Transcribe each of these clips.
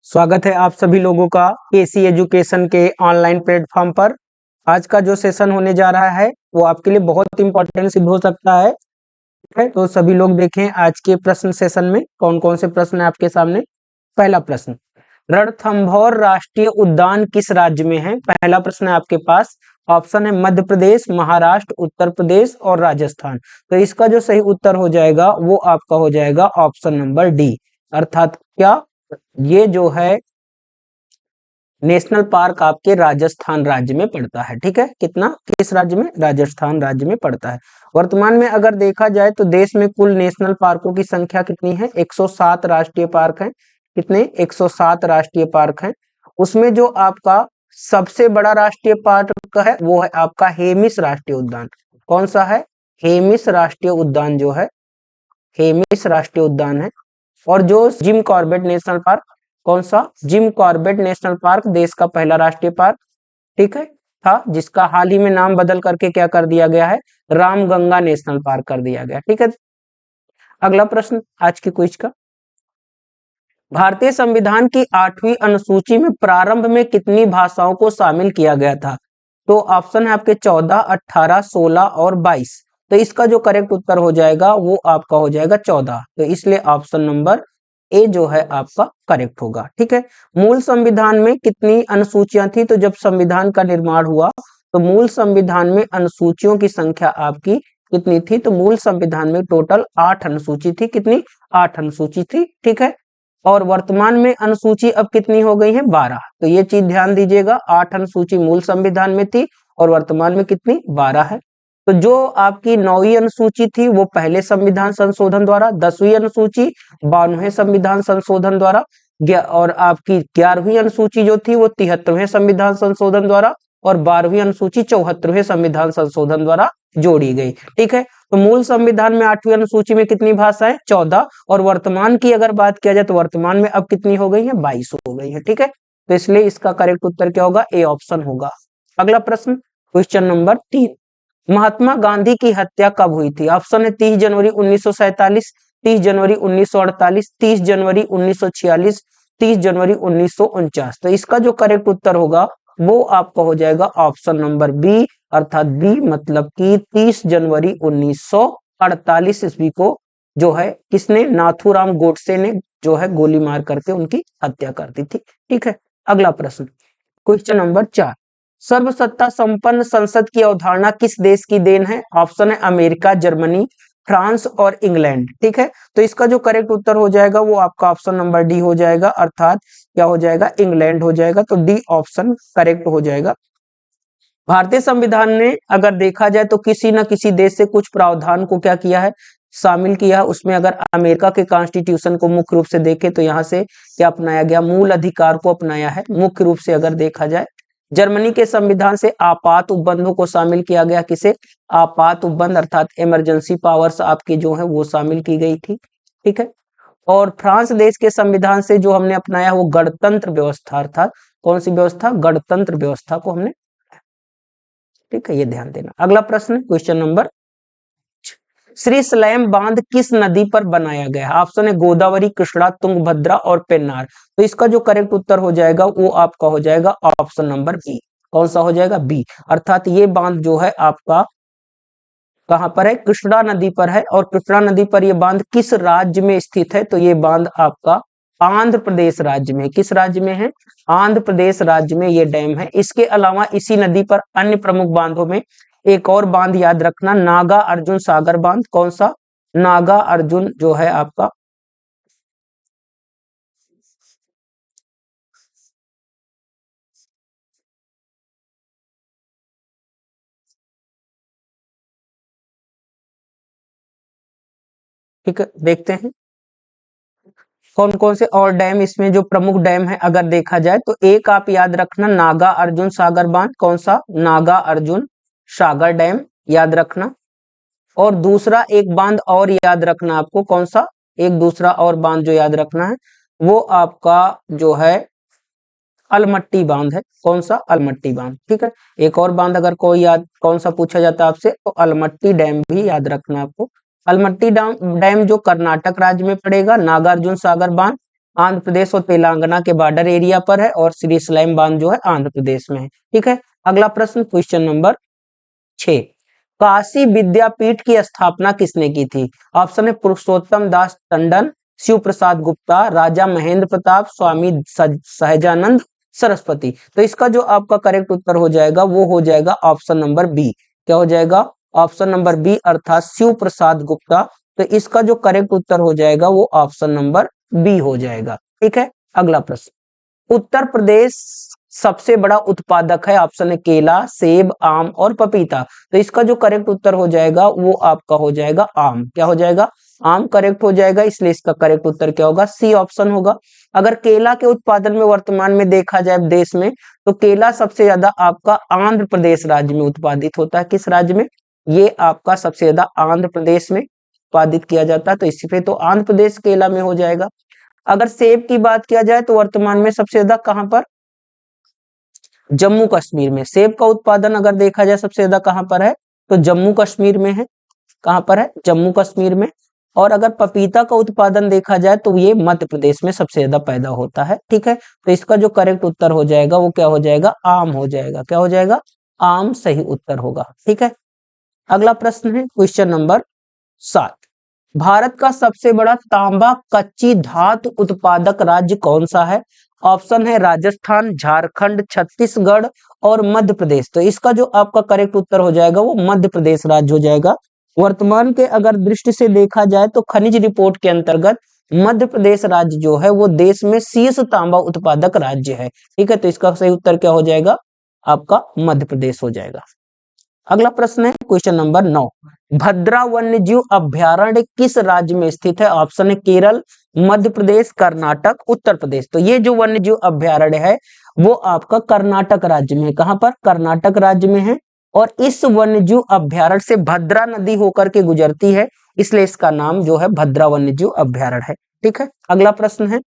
स्वागत है आप सभी लोगों का केसी एजुकेशन के ऑनलाइन प्लेटफॉर्म पर। आज का जो सेशन होने जा रहा है वो आपके लिए बहुत इंपॉर्टेंट सिद्ध हो सकता है। ठीक है, तो सभी लोग देखें आज के प्रश्न सेशन में कौन कौन से प्रश्न है आपके सामने। पहला प्रश्न, रणथंभौर राष्ट्रीय उद्यान किस राज्य में है? पहला प्रश्न है आपके पास। ऑप्शन है मध्य प्रदेश, महाराष्ट्र, उत्तर प्रदेश और राजस्थान। तो इसका जो सही उत्तर हो जाएगा वो आपका हो जाएगा ऑप्शन नंबर डी, अर्थात क्या, ये जो है नेशनल पार्क आपके राजस्थान राज्य में पड़ता है। ठीक है, कितना, किस राज्य में? राजस्थान राज्य में पड़ता है। वर्तमान में अगर देखा जाए तो देश में कुल नेशनल पार्कों की संख्या कितनी है? 107 राष्ट्रीय पार्क हैं। कितने? 107 राष्ट्रीय पार्क हैं। उसमें जो आपका सबसे बड़ा राष्ट्रीय पार्क है वो है आपका हेमिस राष्ट्रीय उद्यान। कौन सा है? हेमिस राष्ट्रीय उद्यान जो है, हेमिस राष्ट्रीय उद्यान है। और जो जिम कॉर्बेट नेशनल पार्क, कौन सा? जिम कॉर्बेट नेशनल पार्क देश का पहला राष्ट्रीय पार्क, ठीक है, था, जिसका हाल ही में नाम बदल करके क्या कर दिया गया है? रामगंगा नेशनल पार्क कर दिया गया। ठीक है, अगला प्रश्न आज के क्विज का, भारतीय संविधान की 8वीं अनुसूची में प्रारंभ में कितनी भाषाओं को शामिल किया गया था? तो ऑप्शन है आपके 14, 18, 16 और 22। तो इसका जो करेक्ट उत्तर हो जाएगा वो आपका हो जाएगा 14। तो इसलिए ऑप्शन नंबर ए जो है आपका करेक्ट होगा। ठीक है, मूल संविधान में कितनी अनुसूचियां थी? तो जब संविधान का निर्माण हुआ तो मूल संविधान में अनुसूचियों की संख्या आपकी कितनी थी? तो मूल संविधान में टोटल 8 अनुसूची थी। कितनी? 8 अनुसूची थी। ठीक है, और वर्तमान में अनुसूची अब कितनी हो गई है? 12। तो ये चीज ध्यान दीजिएगा, 8 अनुसूची मूल संविधान में थी और वर्तमान में कितनी? 12 है। तो जो आपकी 9वीं अनुसूची थी वो पहले संविधान संशोधन द्वारा, 10वीं अनुसूची 92वें संविधान संशोधन द्वारा, और आपकी 11वीं अनुसूची जो थी वो 73वें संविधान संशोधन द्वारा, और 12वीं अनुसूची 74वें संविधान संशोधन द्वारा जोड़ी गई। ठीक है, तो मूल संविधान में 8वीं अनुसूची में कितनी भाषाएं? 14। और वर्तमान की अगर बात किया जाए तो वर्तमान में अब कितनी हो गई है? 22 हो गई है। ठीक है, तो इसलिए इसका करेक्ट उत्तर क्या होगा? ए ऑप्शन होगा। अगला प्रश्न, क्वेश्चन नंबर 3, महात्मा गांधी की हत्या कब हुई थी? ऑप्शन है 30 जनवरी 1947, 30 जनवरी 1948, 30 जनवरी 1946, 30 जनवरी 1949। तो इसका जो करेक्ट उत्तर होगा वो आपका हो जाएगा ऑप्शन नंबर बी, अर्थात बी, मतलब कि 30 जनवरी 1948 ईस्वी को जो है किसने? नाथूराम गोडसे ने जो है गोली मार करके उनकी हत्या कर दी थी। ठीक है, अगला प्रश्न, क्वेश्चन नंबर 4, सर्वसत्ता संपन्न संसद की अवधारणा किस देश की देन है? ऑप्शन है अमेरिका, जर्मनी, फ्रांस और इंग्लैंड। ठीक है, तो इसका जो करेक्ट उत्तर हो जाएगा वो आपका ऑप्शन नंबर डी हो जाएगा, अर्थात क्या हो जाएगा? इंग्लैंड हो जाएगा। तो डी ऑप्शन करेक्ट हो जाएगा। भारतीय संविधान ने अगर देखा जाए तो किसी न किसी देश से कुछ प्रावधान को क्या किया है? शामिल किया है। उसमें अगर अमेरिका के कॉन्स्टिट्यूशन को मुख्य रूप से देखें तो यहाँ से क्या अपनाया गया? मूल अधिकार को अपनाया है मुख्य रूप से अगर देखा जाए। जर्मनी के संविधान से आपात उपबंधों को शामिल किया गया। किसे? आपात उपबंध, अर्थात इमरजेंसी पावर्स आपकी जो है वो शामिल की गई थी। ठीक है, और फ्रांस देश के संविधान से जो हमने अपनाया वो गणतंत्र व्यवस्था, अर्थात कौन सी व्यवस्था? गणतंत्र व्यवस्था को हमने। ठीक है, ये ध्यान देना। अगला प्रश्न, क्वेश्चन नंबर, श्री स्लैम बांध किस नदी पर बनाया गया है? ऑप्शन है गोदावरी, कृष्णा, तुंगभद्रा और पेन्नार। तो इसका जो करेक्ट उत्तर हो जाएगा वो आपका हो जाएगा ऑप्शन नंबर बी। कौन सा हो जाएगा? बी, अर्थात ये बांध जो है आपका कहां पर है? कृष्णा नदी पर है। और कृष्णा नदी पर यह बांध किस राज्य में स्थित है? तो ये बांध आपका आंध्र प्रदेश राज्य में। किस राज्य में है? आंध्र प्रदेश राज्य में ये डैम है। इसके अलावा इसी नदी पर अन्य प्रमुख बांधों में एक और बांध याद रखना, नागा अर्जुन सागर बांध। कौन सा? नागा अर्जुन जो है आपका, ठीक है, देखते हैं कौन कौन से और डैम इसमें जो प्रमुख डैम है अगर देखा जाए तो एक आप याद रखना, नागा अर्जुन सागर बांध। कौन सा? नागा अर्जुन सागर डैम याद रखना। और दूसरा एक बांध और याद रखना आपको। कौन सा? एक दूसरा और बांध जो याद रखना है वो आपका जो है अलमट्टी बांध है। कौन सा? अलमट्टी बांध। ठीक है, एक और बांध अगर कोई याद कौन सा पूछा जाता है आपसे तो अलमट्टी डैम भी याद रखना आपको। अलमट्टी डैम जो कर्नाटक राज्य में पड़ेगा, नागार्जुन सागर बांध आंध्र प्रदेश और तेलंगाना के बॉर्डर एरिया पर है और श्रीशैलम बांध जो है आंध्र प्रदेश में है। ठीक है, अगला प्रश्न क्वेश्चन नंबर 6, काशी विद्यापीठ की स्थापना किसने की थी? ऑप्शन है पुरुषोत्तम दास टंडन, शिव प्रसाद गुप्ता, राजा महेंद्र प्रताप, स्वामी सहजानंद सरस्वती। तो इसका जो आपका करेक्ट उत्तर हो जाएगा वो हो जाएगा ऑप्शन नंबर बी। क्या हो जाएगा? ऑप्शन नंबर बी अर्थात शिव प्रसाद गुप्ता। तो इसका जो करेक्ट उत्तर हो जाएगा वो ऑप्शन नंबर बी हो जाएगा। ठीक है, अगला प्रश्न, उत्तर प्रदेश सबसे बड़ा उत्पादक है। ऑप्शन है केला, सेब, आम और पपीता। तो इसका जो करेक्ट उत्तर हो जाएगा वो आपका हो जाएगा आम। क्या हो जाएगा? आम करेक्ट हो जाएगा, इसलिए इसका करेक्ट उत्तर क्या होगा? सी ऑप्शन होगा। अगर केला के उत्पादन में वर्तमान में देखा जाए देश में, तो केला सबसे ज्यादा आपका आंध्र प्रदेश राज्य में उत्पादित होता है। किस राज्य में? ये आपका सबसे ज्यादा आंध्र प्रदेश में उत्पादित किया जाता है, तो इसी पे तो आंध्र प्रदेश केला में हो जाएगा। अगर सेब की बात किया जाए तो वर्तमान में सबसे ज्यादा कहां पर? जम्मू कश्मीर में। सेब का उत्पादन अगर देखा जाए सबसे ज्यादा कहां पर है? तो जम्मू कश्मीर में है। कहां पर है? जम्मू कश्मीर में। और अगर पपीता का उत्पादन देखा जाए तो ये मध्य प्रदेश में सबसे ज्यादा पैदा होता है। ठीक है, तो इसका जो करेक्ट उत्तर हो जाएगा वो क्या हो जाएगा? आम हो जाएगा। क्या हो जाएगा? आम सही उत्तर होगा। ठीक है, अगला प्रश्न है क्वेश्चन नंबर 7, भारत का सबसे बड़ा तांबा कच्ची धातु उत्पादक राज्य कौन सा है? ऑप्शन है राजस्थान, झारखंड, छत्तीसगढ़ और मध्य प्रदेश। तो इसका जो आपका करेक्ट उत्तर हो जाएगा वो मध्य प्रदेश राज्य हो जाएगा। वर्तमान के अगर दृष्टि से देखा जाए तो खनिज रिपोर्ट के अंतर्गत मध्य प्रदेश राज्य जो है वो देश में शीर्ष तांबा उत्पादक राज्य है। ठीक है, तो इसका सही उत्तर क्या हो जाएगा? आपका मध्य प्रदेश हो जाएगा। अगला प्रश्न है क्वेश्चन नंबर 9, भद्रा वन्यजीव अभ्यारण्य किस राज्य में स्थित है? ऑप्शन है केरल, मध्य प्रदेश, कर्नाटक, उत्तर प्रदेश। तो ये जो वन्यजीव अभ्यारण्य है वो आपका कर्नाटक राज्य में है। कहां पर? कर्नाटक राज्य में है। और इस वन्यजीव अभ्यारण्य से भद्रा नदी होकर के गुजरती है, इसलिए इसका नाम जो है भद्रा वन्यजीव अभ्यारण्य है। ठीक है, अगला प्रश्न है,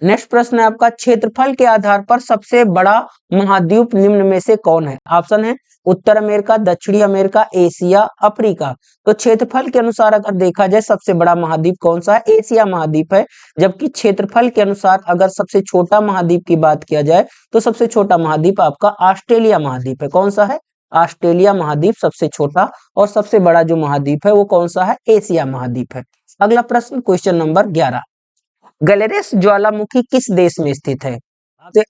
नेक्स्ट प्रश्न है आपका, क्षेत्रफल के आधार पर सबसे बड़ा महाद्वीप निम्न में से कौन है? ऑप्शन है उत्तर अमेरिका, दक्षिणी अमेरिका, एशिया, अफ्रीका। तो क्षेत्रफल के अनुसार अगर देखा जाए सबसे बड़ा महाद्वीप कौन सा है? एशिया महाद्वीप है। जबकि क्षेत्रफल के अनुसार अगर सबसे छोटा महाद्वीप की बात किया जाए तो सबसे छोटा महाद्वीप आपका ऑस्ट्रेलिया महाद्वीप है। कौन सा है? ऑस्ट्रेलिया महाद्वीप सबसे छोटा, और सबसे बड़ा जो महाद्वीप है वो कौन सा है? एशिया महाद्वीप है। अगला प्रश्न क्वेश्चन नंबर 11, गैलेरस ज्वालामुखी किस देश में स्थित है?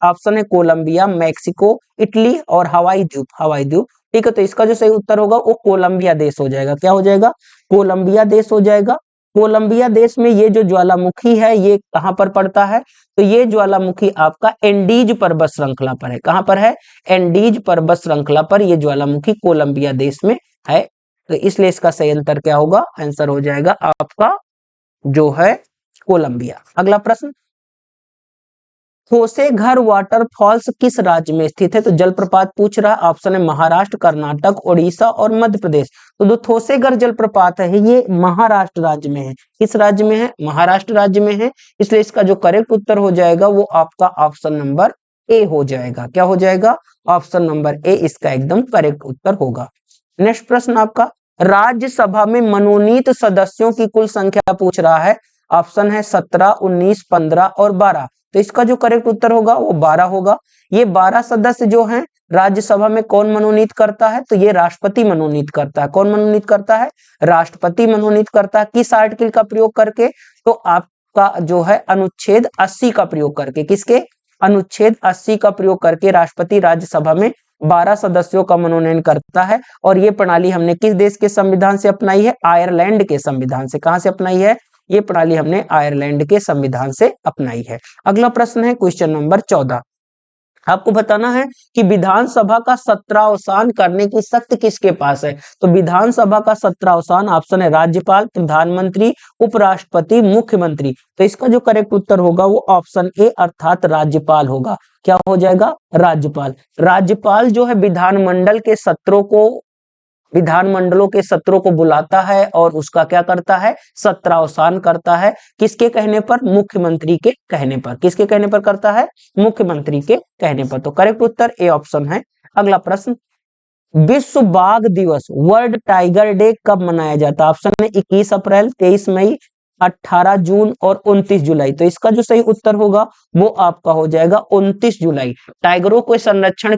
ऑप्शन है कोलंबिया, मैक्सिको, इटली और हवाई द्वीप। हवाई द्वीप। ठीक है, तो इसका जो सही उत्तर होगा वो कोलंबिया देश हो जाएगा। क्या हो जाएगा? कोलंबिया देश हो जाएगा। कोलंबिया देश में ये जो ज्वालामुखी है ये कहां पर पड़ता है? तो ये ज्वालामुखी आपका एंडीज पर्वत श्रृंखला पर है। कहां पर है? एंडीज पर्वत श्रृंखला पर ये ज्वालामुखी कोलंबिया देश में है। तो इसलिए इसका सही आंसर क्या होगा? आंसर हो जाएगा आपका जो है कोलंबिया। अगला प्रश्न, ठोसेघर वाटरफॉल्स किस राज्य में स्थित है? तो जलप्रपात पूछ रहा है। ऑप्शन है महाराष्ट्र, कर्नाटक, उड़ीसा और मध्य प्रदेश। तो जो ठोसेघर जलप्रपात है ये महाराष्ट्र राज्य में है। किस राज्य में है? महाराष्ट्र राज्य में है। इसलिए इसका जो करेक्ट उत्तर हो जाएगा वो आपका ऑप्शन नंबर ए हो जाएगा। क्या हो जाएगा? ऑप्शन नंबर ए इसका एकदम करेक्ट उत्तर होगा। नेक्स्ट प्रश्न आपका, राज्यसभा में मनोनीत सदस्यों की कुल संख्या पूछ रहा है। ऑप्शन है 17, 19, 15 और 12। तो इसका जो करेक्ट उत्तर होगा वो 12 होगा। ये 12 सदस्य जो हैं राज्यसभा में कौन मनोनीत करता है? तो ये राष्ट्रपति मनोनीत करता है। कौन मनोनीत करता है? राष्ट्रपति मनोनीत करता है। किस आर्टिकल का प्रयोग करके? तो आपका जो है अनुच्छेद 80 का प्रयोग करके। किसके? अनुच्छेद 80 का प्रयोग करके राष्ट्रपति राज्यसभा में 12 सदस्यों का मनोनयन करता है। और ये प्रणाली हमने किस देश के संविधान से अपनाई है? आयरलैंड के संविधान से। कहां से अपनाई है? ये प्रणाली हमने आयरलैंड के संविधान से अपनाई है। अगला प्रश्न है क्वेश्चन नंबर 14, आपको बताना है कि विधानसभा का सत्रावसान करने की शक्ति किसके पास है? तो विधानसभा का सत्रावसान ऑप्शन है राज्यपाल, प्रधानमंत्री, उपराष्ट्रपति, मुख्यमंत्री। तो इसका जो करेक्ट उत्तर होगा वो ऑप्शन ए अर्थात राज्यपाल होगा। क्या हो जाएगा? राज्यपाल। राज्यपाल जो है विधानमंडलों के सत्रों को बुलाता है और उसका क्या करता है? सत्रावसान करता है। किसके कहने पर? मुख्यमंत्री के कहने पर। किसके कहने पर करता है? मुख्यमंत्री के कहने पर। तो करेक्ट उत्तर ए ऑप्शन है। अगला प्रश्न, विश्व बाघ दिवस, वर्ल्ड टाइगर डे कब मनाया जाता है? ऑप्शन है 21 अप्रैल, 23 मई, 18 जून और 29 जुलाई। तो इसका जो सही उत्तर होगा वो आपका हो जाएगा 29 जुलाई। टाइगरों के संरक्षण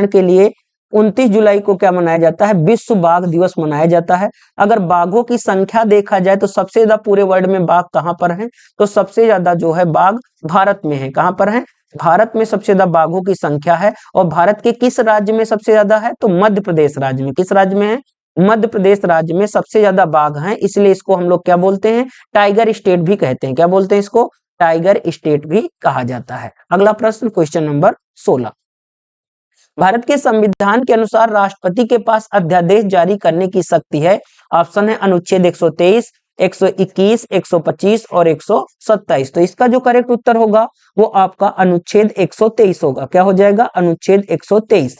के लिए 29 जुलाई को क्या मनाया जाता है? विश्व बाघ दिवस मनाया जाता है। अगर बाघों की संख्या देखा जाए तो सबसे ज्यादा पूरे वर्ल्ड में बाघ कहां पर हैं? तो सबसे ज्यादा जो है बाघ भारत में है। कहां पर है? भारत में सबसे ज्यादा बाघों की संख्या है। और भारत के किस राज्य में सबसे ज्यादा है? तो मध्य प्रदेश राज्य में। किस राज्य में है? मध्य प्रदेश राज्य में सबसे ज्यादा बाघ हैं, इसलिए इसको हम लोग क्या बोलते हैं? टाइगर स्टेट भी कहते हैं। क्या बोलते हैं इसको? टाइगर स्टेट भी कहा जाता है। अगला प्रश्न, क्वेश्चन नंबर 16। भारत के संविधान के अनुसार राष्ट्रपति के पास अध्यादेश जारी करने की शक्ति है। ऑप्शन है अनुच्छेद 123, 121, 125 और 127। तो इसका जो करेक्ट उत्तर होगा वो आपका अनुच्छेद 123 होगा। क्या हो जाएगा? अनुच्छेद 123।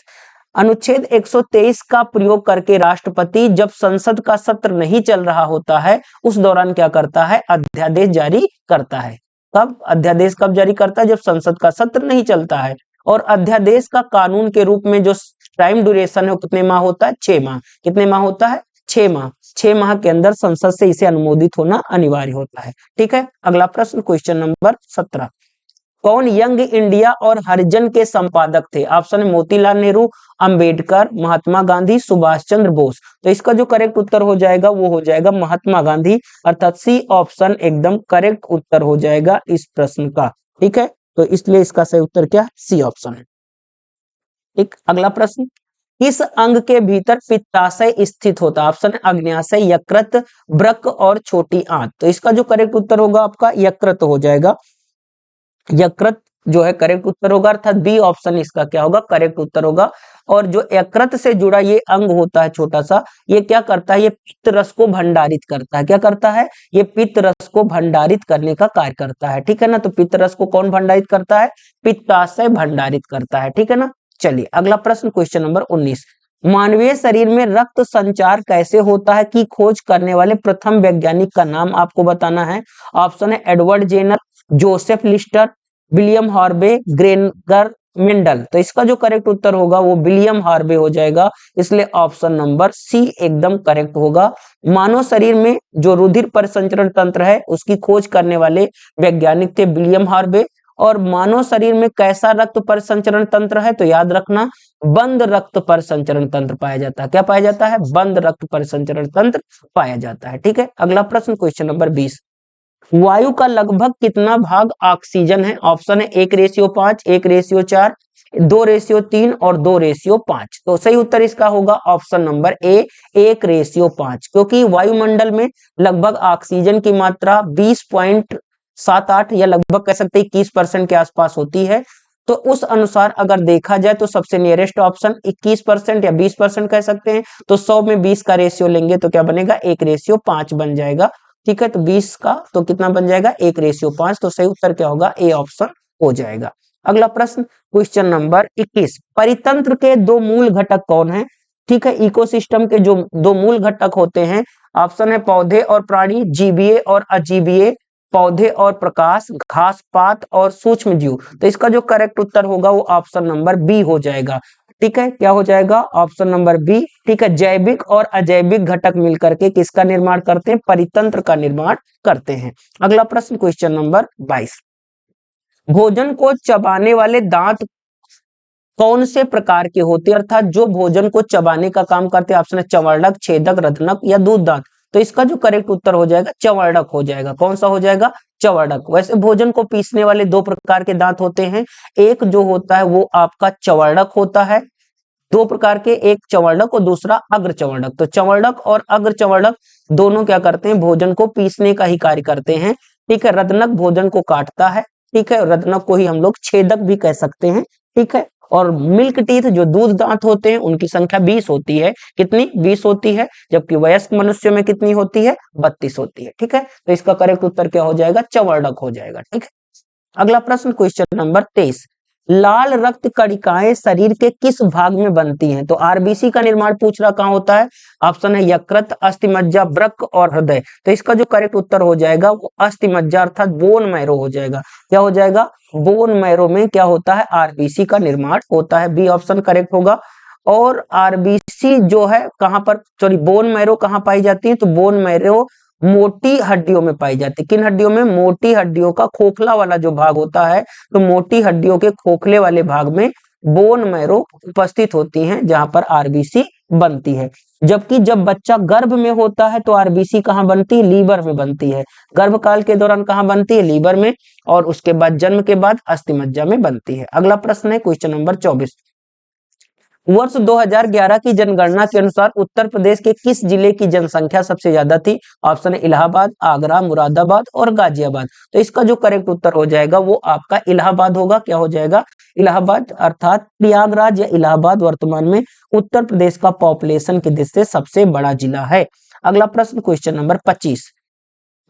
अनुच्छेद 123 का प्रयोग करके राष्ट्रपति जब संसद का सत्र नहीं चल रहा होता है उस दौरान क्या करता है? अध्यादेश जारी करता है। कब अध्यादेश कब जारी करता है? जब संसद का सत्र नहीं चलता है। और अध्यादेश का कानून के रूप में जो टाइम ड्यूरेशन है वो कितने माह होता है? 6 माह। कितने माह होता है? 6 माह। 6 माह के अंदर संसद से इसे अनुमोदित होना अनिवार्य होता है। ठीक है, अगला प्रश्न, क्वेश्चन नंबर 17। कौन यंग इंडिया और हरिजन के संपादक थे? ऑप्शन है मोतीलाल नेहरू, अंबेडकर, महात्मा गांधी, सुभाष चंद्र बोस। तो इसका जो करेक्ट उत्तर हो जाएगा वो हो जाएगा महात्मा गांधी, अर्थात सी ऑप्शन एकदम करेक्ट उत्तर हो जाएगा इस प्रश्न का। ठीक है, तो इसलिए इसका सही उत्तर क्या? सी ऑप्शन है। एक अगला प्रश्न, किस अंग के भीतर पित्ताशय स्थित होता है? ऑप्शन है अग्न्याशय, यकृत, वृक्क और छोटी आंत। तो इसका जो करेक्ट उत्तर होगा आपका यकृत हो जाएगा। यकृत जो है करेक्ट उत्तर होगा, अर्थात बी ऑप्शन इसका क्या होगा? करेक्ट उत्तर होगा। और जो यकृत से जुड़ा ये अंग होता है छोटा सा, ये क्या करता है? ये पित्त रस को भंडारित करता है। क्या करता है? ये पित्त रस को भंडारित करने का कार्य करता है। ठीक है ना, तो पित्त रस को कौन भंडारित करता है? पित्ताशय भंडारित करता है। ठीक है ना, चलिए अगला प्रश्न, क्वेश्चन नंबर 19। मानवीय शरीर में रक्त संचार कैसे होता है की खोज करने वाले प्रथम वैज्ञानिक का नाम आपको बताना है। ऑप्शन है Edward Jenner, Joseph Lister, William Harvey, Gregor Mendel. तो इसका जो करेक्ट उत्तर होगा वो विलियम हार्वे हो जाएगा, इसलिए ऑप्शन नंबर सी एकदम करेक्ट होगा। मानव शरीर में जो रुधिर परिसंचरण तंत्र है उसकी खोज करने वाले वैज्ञानिक थे विलियम हार्वे। और मानव शरीर में कैसा रक्त परिसंचरण तंत्र है? तो याद रखना बंद रक्त परिसंचरण तंत्र पाया जाता है। क्या पाया जाता है? बंद रक्त परिसंचरण तंत्र पाया जाता है। ठीक है, अगला प्रश्न, क्वेश्चन नंबर 20। वायु का लगभग कितना भाग ऑक्सीजन है? ऑप्शन है 1:5, 1:4, 2:3 और 2:5। तो सही उत्तर इसका होगा ऑप्शन नंबर ए, 1:5, क्योंकि वायुमंडल में लगभग ऑक्सीजन की मात्रा 20.78 या लगभग कह सकते हैं 21% के आसपास होती है। तो उस अनुसार अगर देखा जाए तो सबसे नियरेस्ट ऑप्शन 21% या 20% कह सकते हैं। तो 100 में 20 का रेशियो लेंगे तो क्या बनेगा? 1:5 बन जाएगा। ठीक है, तो 20 का तो कितना बन जाएगा? 1:5। तो सही उत्तर क्या होगा? ए ऑप्शन हो जाएगा। अगला प्रश्न, क्वेश्चन नंबर 21। परितंत्र के दो मूल घटक कौन है? ठीक है, इकोसिस्टम के जो दो मूल घटक होते हैं, ऑप्शन है पौधे और प्राणी, जीवीय और अजीवीय, पौधे और प्रकाश, घास पात और सूक्ष्म जीव। तो इसका जो करेक्ट उत्तर होगा वो ऑप्शन नंबर बी हो जाएगा। ठीक है, क्या हो जाएगा? Option number B. ठीक है, जैविक और अजैविक घटक मिलकर के किसका निर्माण करते हैं? परितंत्र का निर्माण करते हैं। अगला प्रश्न, क्वेश्चन नंबर 22। भोजन को चबाने वाले दांत कौन से प्रकार के होते हैं, अर्थात जो भोजन को चबाने का काम करते हैं? ऑप्शन है चवर्णक, छेदक, रत्नक या दूध दांत। तो इसका जो करेक्ट उत्तर हो जाएगा चवर्णक हो जाएगा। कौन सा हो जाएगा? चवर्णक। वैसे भोजन को पीसने वाले दो प्रकार के दांत होते हैं, एक जो होता है वो आपका चवर्णक होता है, दो प्रकार के, एक चवर्णक और दूसरा अग्र चवर्णक। तो चवर्णक और अग्र चवर्णक दोनों क्या करते हैं? भोजन को पीसने का ही कार्य करते हैं। ठीक है, रत्नक भोजन को काटता है। ठीक है, रत्नक को ही हम लोग छेदक भी कह सकते हैं। ठीक है, और मिल्क टीथ जो दूध दांत होते हैं उनकी संख्या 20 होती है। कितनी? 20 होती है, जबकि वयस्क मनुष्यों में कितनी होती है? 32 होती है। ठीक है, तो इसका करेक्ट उत्तर क्या हो जाएगा? चवर्णक हो जाएगा। ठीक है, अगला प्रश्न, क्वेश्चन नंबर 23। लाल रक्त कणिकाएं शरीर के किस भाग में बनती हैं? तो आरबीसी का निर्माण पूछ रहा कहां होता है? ऑप्शन है यकृत, अस्थिमज्जा, वृक्क और हृदय। तो इसका जो करेक्ट उत्तर हो जाएगा वो अस्थिमज्जा अर्थात बोन मैरो हो जाएगा। क्या हो जाएगा? बोन मैरो में क्या होता है? आरबीसी का निर्माण होता है। बी ऑप्शन करेक्ट होगा। और आरबीसी जो है कहां पर, सॉरी, बोन मैरो कहां पाई जाती है? तो बोन मैरो मोटी हड्डियों में पाई जाती है। किन हड्डियों में? मोटी हड्डियों का खोखला वाला जो भाग होता है, तो मोटी हड्डियों के खोखले वाले भाग में बोन मैरो उपस्थित होती हैं, जहां पर आरबीसी बनती है। जबकि जब बच्चा गर्भ में होता है तो आरबीसी कहाँ बनती है? लीवर में बनती है। गर्भकाल के दौरान कहाँ बनती है? लीवर में। और उसके बाद जन्म के बाद अस्थिमज्जा में बनती है। अगला प्रश्न है क्वेश्चन नंबर 24। वर्ष 2011 की जनगणना के अनुसार उत्तर प्रदेश के किस जिले की जनसंख्या सबसे ज्यादा थी? ऑप्शन है इलाहाबाद, आगरा, मुरादाबाद और गाजियाबाद। तो इसका जो करेक्ट उत्तर हो जाएगा वो आपका इलाहाबाद होगा। क्या हो जाएगा? इलाहाबाद, अर्थात प्रयागराज या इलाहाबाद वर्तमान में उत्तर प्रदेश का पॉपुलेशन की दृष्टि से सबसे बड़ा जिला है। अगला प्रश्न क्वेश्चन नंबर 25।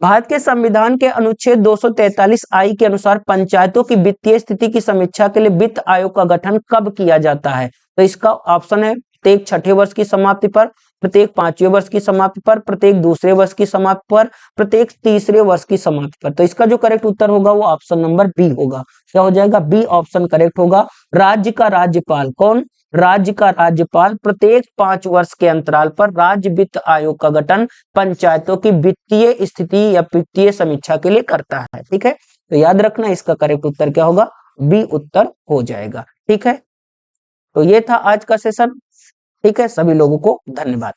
भारत के संविधान के अनुच्छेद 243 आई के अनुसार पंचायतों की वित्तीय स्थिति की समीक्षा के लिए वित्त आयोग का गठन कब किया जाता है? तो इसका ऑप्शन है प्रत्येक छठे वर्ष की समाप्ति पर, प्रत्येक पांचवें वर्ष की समाप्ति पर, प्रत्येक दूसरे वर्ष की समाप्ति पर, प्रत्येक तीसरे वर्ष की समाप्ति पर। तो इसका जो करेक्ट उत्तर होगा वो ऑप्शन नंबर बी होगा। क्या हो जाएगा? बी ऑप्शन करेक्ट होगा। राज्य का राज्यपाल कौन? राज्य का राज्यपाल प्रत्येक 5 वर्ष के अंतराल पर राज्य वित्त आयोग का गठन पंचायतों की वित्तीय स्थिति या वित्तीय समीक्षा के लिए करता है। ठीक है, तो याद रखना इसका करेक्ट उत्तर क्या होगा? बी उत्तर हो जाएगा। ठीक है, तो ये था आज का सेशन। ठीक है, सभी लोगों को धन्यवाद।